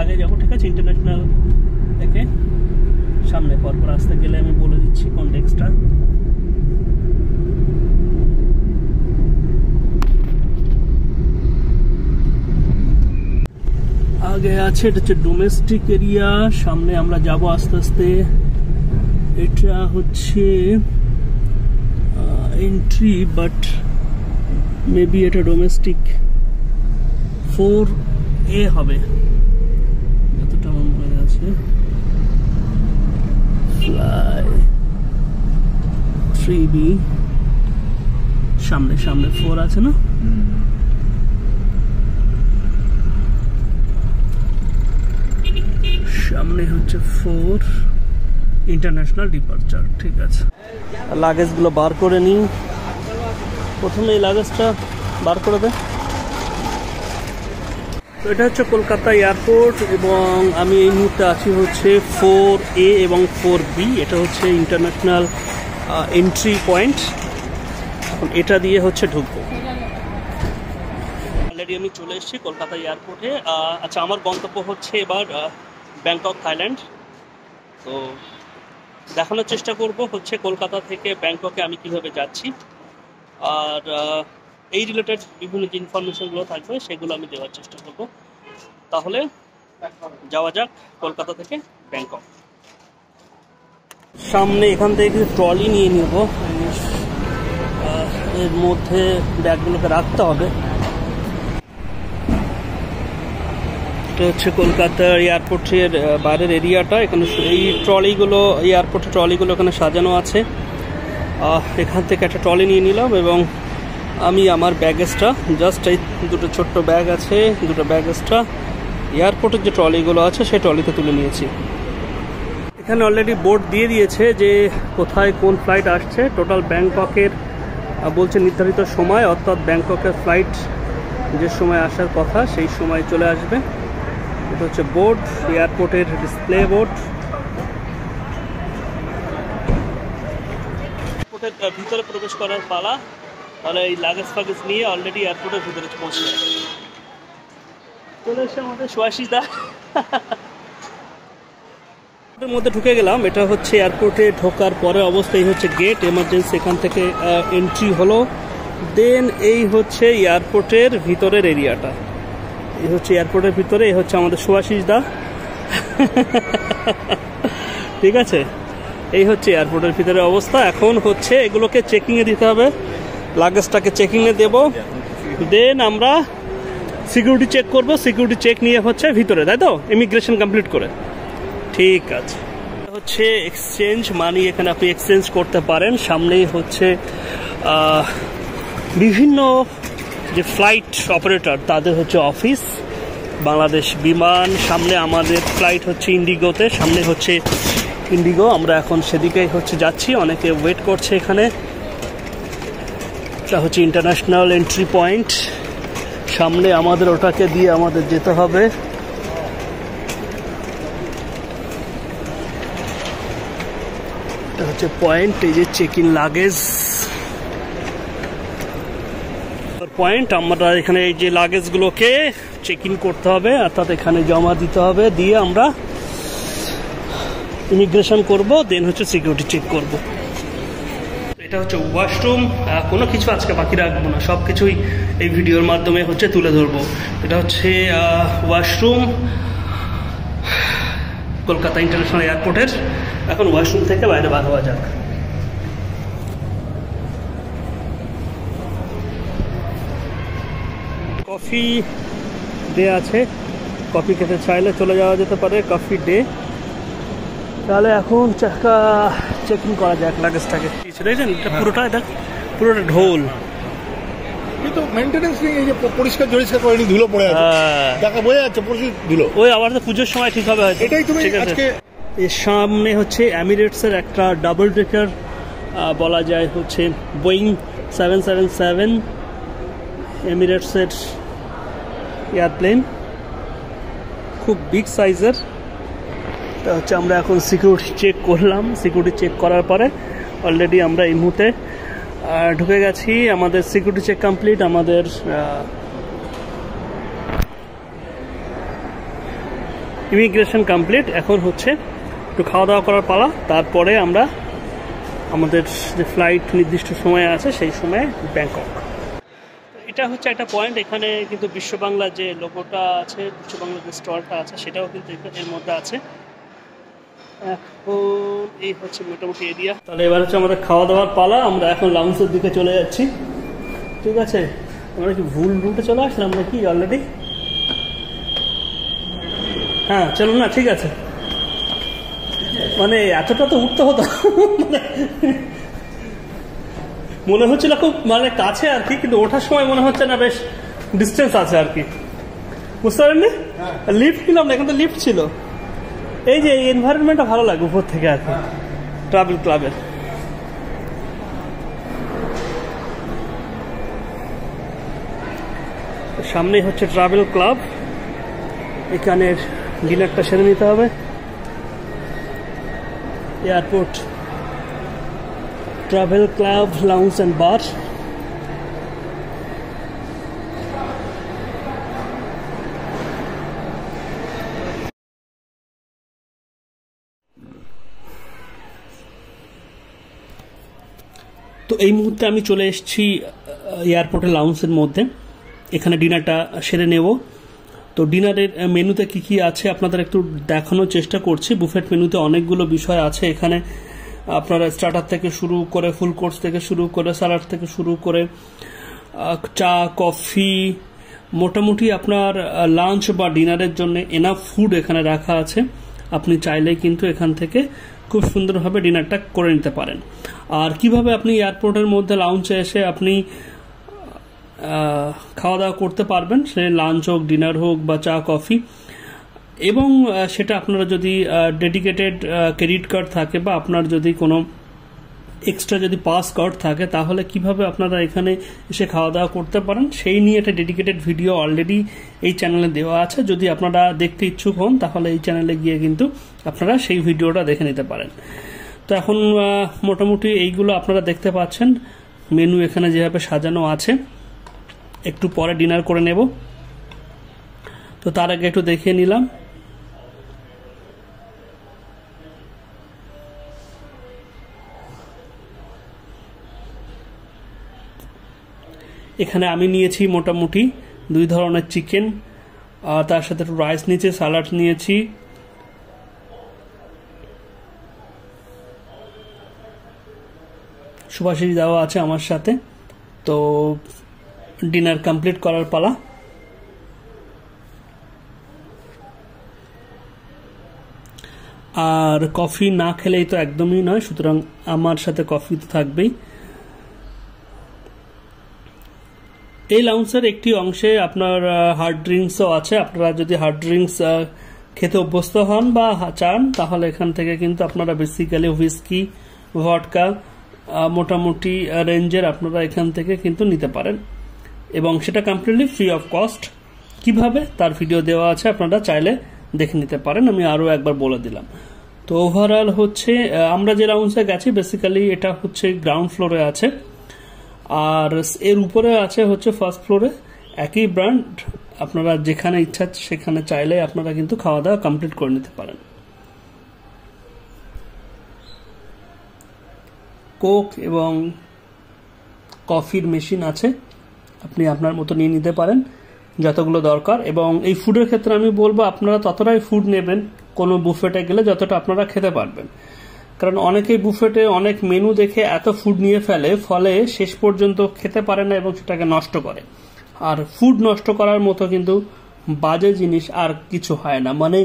আগে যাবো, ঠিক আছে? ইন্টারন্যাশনাল থেকে সামনে পরপর আসতে গেলে আমি বলে দিচ্ছি কোন ডেস্কটা। আগে আছে, এটা হচ্ছে ডোমেস্টিক এরিয়া, সামনে আমরা যাব আস্তে আস্তে। এটা হচ্ছে এন্ট্রি, বাট মেবি এটা ডোমেস্টিক 4A হবে, যতটা আমার মনে আছে। ফ্লাই 3B, সামনে 4 আছে না? সামনে হচ্ছে 4 ইন্টারন্যাশনাল ডিপার্চার, ঠিক আছে। লাগেজগুলো বার করে নিই, প্রথমে এই লাগেজটা বার করে দে। তো এটা হচ্ছে কলকাতা এয়ারপোর্ট, এবং আমি এই মুহূর্তে আছি হচ্ছে 4A এবং 4B। এটা হচ্ছে ইন্টারন্যাশনাল এন্ট্রি পয়েন্ট। এখন এটা দিয়ে হচ্ছে ঢুকবো। অলরেডি আমি চলে এসেছি কলকাতা এয়ারপোর্টে। আচ্ছা, আমার গন্তব্য হচ্ছে এবার ব্যাংকক, থাইল্যান্ড। তো দেখানোর চেষ্টা করব হচ্ছে কলকাতা থেকে ব্যাংককে আমি কিভাবে যাচ্ছি, আর এই রিলেটেড বিভিন্ন যে ইনফরমেশনগুলো থাকবে সেগুলো আমি দেওয়ার চেষ্টা করব। তাহলে যাওয়া যাক কলকাতা থেকে ব্যাংকক। সামনে এখান থেকে কিছু ট্রলি নিয়ে নেব, এর মধ্যে ব্যাগগুলোকে রাখতে হবে। এটা হচ্ছে কলকাতার এয়ারপোর্টের বাইরের এরিয়াটা। এখানে এই ট্রলিগুলো, এয়ারপোর্টের ট্রলিগুলো এখানে সাজানো আছে। এখান থেকে একটা ট্রলি নিয়ে নিলাম, এবং আমি আমার ব্যাগেজটা জাস্ট এই দুটো ছোট্ট ব্যাগ আছে, দুটো ব্যাগেজটা এয়ারপোর্টের যে ট্রলিগুলো আছে সেই ট্রলিতে তুলে নিয়েছি। এখানে অলরেডি বোর্ড দিয়ে দিয়েছে যে কোথায় কোন ফ্লাইট আসছে। টোটাল ব্যাংককের বলছে নির্ধারিত সময়, অর্থাৎ ব্যাংককের ফ্লাইট যে সময় আসার কথা সেই সময় চলে আসবে। এটা হচ্ছে বোর্ড, এয়ারপোর্টের ডিসপ্লে বোর্ড। এয়ারপোর্টের ভিতরে প্রবেশ করার পালা। তাহলে এই লাগেজ ফাগেজ নিয়ে অলরেডি এয়ারপোর্টের ভিতরে পৌঁছে যায়। চলে এসে আমাদের সুভাষিসদা এর মধ্যে ঢুকে গেলাম। এটা হচ্ছে এয়ারপোর্টে ঢোকার পরে অবস্থায় হচ্ছে গেট, এমার্জেন্সি এখান থেকে এন্ট্রি হলো। দেন এই হচ্ছে এয়ারপোর্টের ভিতরের এরিয়াটা। এই হচ্ছে এয়ারপোর্টের ভিতরে, এই হচ্ছে আমাদের সুভাষিসদা। ঠিক আছে, এই হচ্ছে এয়ারপোর্টের ভিতরে অবস্থা। এখন হচ্ছে এগুলোকে চেকিংয়ে দিতে হবে, লাগেজটাকে চেকিংয়ে দেব। দেন আমরা সিকিউরিটি চেক করব, সিকিউরিটি চেক নিয়ে হচ্ছে ভিতরে, তাই তো? ইমিগ্রেশন কমপ্লিট করে। ঠিক আছে, হচ্ছে এক্সচেঞ্জ মানি, এখানে আপনি এক্সচেঞ্জ করতে পারেন। সামনেই হচ্ছে বিভিন্ন যে ফ্লাইট অপারেটর তাদের হচ্ছে অফিস, বাংলাদেশ বিমান। সামনে আমাদের ফ্লাইট হচ্ছে ইন্ডিগোতে, সামনে হচ্ছে ইন্ডিগো। আমরা এখন সেদিকেই হচ্ছে যাচ্ছি, অনেকে ওয়েট করছে এখানে। এটা হচ্ছে ইন্টারন্যাশনাল এন্ট্রি পয়েন্ট, সামনে আমাদের ওটাকে দিয়ে আমাদের যেতে হবে। এটা হচ্ছে পয়েন্ট, এই যে চেক ইন লাগেজ পয়েন্ট। আমরা এখানে এই যে লাগেজগুলোকে চেক ইন করতে হবে, অর্থাৎ এখানে জমা দিতে হবে, দিয়ে আমরা ইমিগ্রেশন করব, দেন হচ্ছে সিকিউরিটি চেক করব। এটা হচ্ছে ওয়াশরুম। কোনো কিছু আজকে বাকি রাখবো না, সব কিছুই এই ভিডিওর মাধ্যমে হচ্ছে তুলে ধরবো। এটা হচ্ছে ওয়াশরুম কলকাতা ইন্টারন্যাশনাল এয়ারপোর্টের। এখন ওয়াশরুম থেকে বাইরে বার হওয়া যাক। কফি ডে আছে, কফি খেতে চাইলে চলে যাওয়া যেতে পারে, কফি ডে। তাহলে এখন চেকিং করা যাক লাগেজটাকে। দেখছেন এটা পুরোটা, দেখ পুরোটা ঢোল, কিন্তু মেইনটেনেন্স নেই, এই যে পরিষ্কার জরিষ্কার করেনি, ধুলো পড়ে আছে, টাকা বোঝা যাচ্ছে প্রচুর ধুলো। ওই আবার তো পুজোর সময় ঠিক হবে হয়তো। এটাই তুমি আজকে। এর সামনে হচ্ছে এমিরেটসের একটা ডাবল ডেকার বলা যায় হচ্ছে বোয়িং 777 এমিরেটসের এয়ারপ্লেন, খুব বিগ সাইজের। এটা হচ্ছে আমরা এখন সিকিউরিটি চেক করলাম, সিকিউরিটি চেক করার পরে অলরেডি আমরা এই মুহূর্তে ঢুকে গেছি। আমাদের সিকিউরিটি চেক কমপ্লিট। আমাদের ইমিগ্রেশন কমপ্লিট, এখন হচ্ছে একটু খাওয়া দাওয়া করার পালা, তারপরে আমরা আমাদের যে ফ্লাইট নির্দিষ্ট সময়ে আছে সেই সময়ে ব্যাংকক। এটা হচ্ছে একটা পয়েন্ট, এখানে কিন্তু বিশ্ব বাংলা যে লোগোটা আছে, বিশ্ব বাংলা যে স্টলটা আছে সেটাও কিন্তু এর মধ্যে আছে। এখন এই হচ্ছে মোটামুটি এরিয়া। তাহলে এবার হচ্ছে আমাদের খাওয়া দাওয়ার পালা, আমরা এখন লাউঞ্জের দিকে চলে যাচ্ছি। ঠিক আছে, আমরা কি ভুল রুটে চলে আসলাম নাকি অলরেডি? হ্যাঁ চলো না, ঠিক আছে। মানে এতটা তো উঠতে হতো, মনে হচ্ছিল খুব মানে কাছে আর কি, কিন্তু ওঠার সময় মনে হচ্ছে না বেশ ডিস্টেন্স আছে আর কি, বুঝতে পারেননি? লিফট নিলাম না, এখন তো লিফট ছিল। এই যে এই এনভায়রনমেন্টটা ভালো লাগে উপর থেকে আর কি, ট্রাভেল ক্লাবের। সামনেই হচ্ছে ট্রাভেল ক্লাব, এখানের ডিনারটা সেরে নিতে হবে। Airport travel club lounge and bar. তো এই মুহূর্তে আমি চলে এসেছি এয়ারপোর্টের লাউঞ্জের মধ্যে, এখানে ডিনারটা সেরে নেব। তো ডিনারের মেনুতে কি কি আছে আপনাদের একটু দেখানোর চেষ্টা করছি। বুফেট মেনুতে অনেকগুলো বিষয় আছে, এখানে আপনারা স্টার্টার থেকে শুরু করে, ফুল কোর্স থেকে শুরু করে, স্যালাড থেকে শুরু করে, চা, কফি, মোটামুটি আপনার লাঞ্চ বা ডিনারের জন্য এনাফ ফুড এখানে রাখা আছে। আপনি চাইলেই কিন্তু এখান থেকে খুব সুন্দরভাবে ডিনারটা করে নিতে পারেন। আর কিভাবে আপনি এয়ারপোর্টের মধ্যে লাউঞ্জে এসে আপনি খাওয়া দাওয়া করতে পারবেন, সে লাঞ্চ হোক, ডিনার হোক বা চা, কফি, এবং সেটা আপনারা যদি ডেডিকেটেড ক্রেডিট কার্ড থাকে বা আপনার যদি কোনো এক্সট্রা যদি পাস কার্ড থাকে, তাহলে কিভাবে আপনারা এখানে এসে খাওয়া দাওয়া করতে পারেন সেই নিয়ে একটা ডেডিকেটেড ভিডিও অলরেডি এই চ্যানেলে দেওয়া আছে। যদি আপনারা দেখতে ইচ্ছুক হন তাহলে এই চ্যানেলে গিয়ে কিন্তু আপনারা সেই ভিডিওটা দেখে নিতে পারেন। তো এখন মোটামুটি এইগুলো আপনারা দেখতে পাচ্ছেন, মেনু এখানে যেভাবে সাজানো আছে। একটু পরে ডিনার করে নেব, তো তার আগে একটু দেখিয়ে নিলাম। এখানে আমি নিয়েছি মোটামুটি 2 ধরনের চিকেন, আর তার সাথে একটু রাইস নিয়েছি, স্যালাড নিয়েছি, সুভাষিস দেওয়া আছে আমার সাথে। তো ডিনার কমপ্লিট করার পালা। আর কফি না খেলেই তো একদমই নয়, সুতরাং আমার সাথে কফি তো থাকবেই। এই লাউঞ্জের একটি অংশে আপনার হার্ড ড্রিঙ্কসও আছে। আপনারা যদি হার্ড ড্রিঙ্কস খেতে অভ্যস্ত হন বা চান, তাহলে এখান থেকে কিন্তু আপনারা বেসিক্যালি হুইস্কি, ভডকা, মোটামুটি রেঞ্জের আপনারা এখান থেকে কিন্তু নিতে পারেন, এবং সেটা কমপ্লিটলি ফ্রি অফ কস্ট। কিভাবে তার ভিডিও দেওয়া আছে, আপনারা চাইলে দেখে নিতে পারেন, আমি আরও একবার বলে দিলাম। তো ওভারঅল হচ্ছে আমরা যে লাউঞ্জে গেছি বেসিক্যালি এটা হচ্ছে গ্রাউন্ড ফ্লোরে আছে, আর এর উপরে আছে হচ্ছে ফার্স্ট ফ্লোরে। একই ব্র্যান্ড, আপনারা যেখানে ইচ্ছা সেখানে চাইলে আপনারা কিন্তু খাওয়া দাওয়া কমপ্লিট করে নিতে পারেন। কোক এবং কফির মেশিন আছে, আপনি আপনার মতো নিয়ে নিতে পারেন যতগুলো দরকার। এবং এই ফুডের ক্ষেত্রে আমি বলবো আপনারা ততটাই ফুড নেবেন কোনো বুফেটে গেলে যতটা আপনারা খেতে পারবেন, কারণ অনেকেই বুফেটে অনেক মেনু দেখে এত ফুড নিয়ে ফেলে, ফলে শেষ পর্যন্ত খেতে পারে না এবং সেটাকে নষ্ট করে। আর ফুড নষ্ট করার মতো কিন্তু বাজে জিনিস আর কিছু হয় না। মানে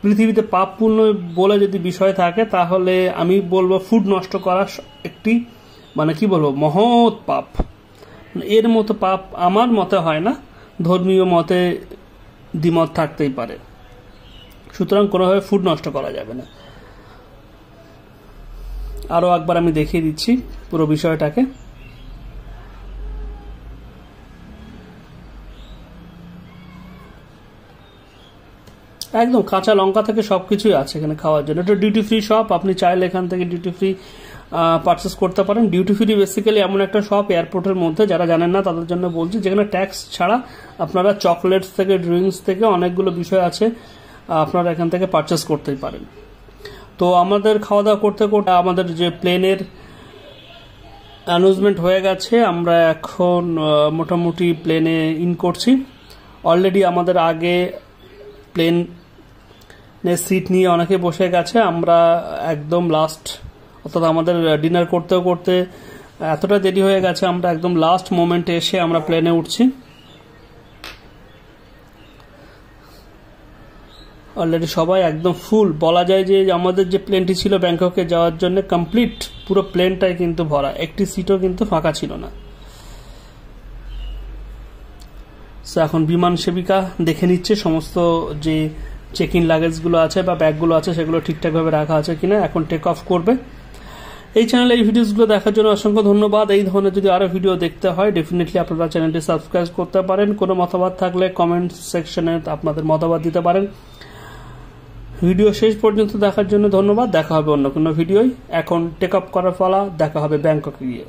পৃথিবীতে পাপ পূর্ণ বলে যদি বিষয় থাকে, তাহলে আমি বলবো ফুড নষ্ট করা একটি মানে কি বলবো মহৎ পাপ। এর মতো পাপ আমার মতে হয় না, ধর্মীয় মতে দ্বিমত থাকতেই পারে, সুতরাং কোনোভাবে ফুড নষ্ট করা যাবে না। আরও একবার আমি দেখিয়ে দিচ্ছি পুরো বিষয়টাকে। একদম কাঁচা লঙ্কা থেকে সবকিছুই আছে এখানে খাওয়ার জন্য। এটা ডিউটি ফ্রি শপ, আপনি চাইলে এখান থেকে ডিউটি ফ্রি পারচেস করতে পারেন। ডিউটি ফ্রি বেসিক্যালি এমন একটা শপ এয়ারপোর্টের মধ্যে, যারা জানেন না তাদের জন্য বলছি, যেখানে ট্যাক্স ছাড়া আপনারা চকলেটস থেকে ড্রিঙ্কস থেকে অনেকগুলো বিষয় আছে আপনারা এখান থেকে পারচেস করতেই পারেন। তো আমাদের খাওয়া দাওয়া করতে করতে আমাদের যে প্লেনের অ্যানাউন্সমেন্ট হয়ে গেছে, আমরা এখন মোটামুটি প্লেনে ইন করছি। অলরেডি আমাদের আগে প্লেনের সিট নিয়ে অনেকে বসে গেছে, আমরা একদম লাস্ট, অর্থাৎ আমাদের ডিনার করতে করতে এতটা দেরি হয়ে গেছে, আমরা একদম লাস্ট মোমেন্টে এসে আমরা প্লেনে উঠছি। অলরেডি সবাই একদম ফুল, বলা যায় যে আমাদের যে প্লেনটি ছিল ব্যাংককে যাওয়ার জন্য কমপ্লিট পুরো প্লেনটাই কিন্তু ভরা, একটি সিটও কিন্তু ফাঁকা ছিল না। এখন বিমান সেবিকা দেখে নিচ্ছে সমস্ত যে চেক ইন লাগেজগুলো আছে বা ব্যাগগুলো আছে সেগুলো ঠিকঠাকভাবে রাখা আছে কিনা, এখন টেক অফ করবে। এই চ্যানেলে এই ভিডিওসগুলো দেখার জন্য অসংখ্য ধন্যবাদ। এই ধরনের যদি আরো ভিডিও দেখতে হয় ডেফিনেটলি আপনারা চ্যানেলটি সাবস্ক্রাইব করতে পারেন। কোনো মতামত থাকলে কমেন্ট সেকশনে আপনাদের মতামত দিতে পারেন। ভিডিও শেষ পর্যন্ত দেখার জন্য ধন্যবাদ। দেখা হবে অন্য কোনো ভিডিওয়। এখন টেক অফ করার পালা, দেখা হবে ব্যাংককে গিয়ে।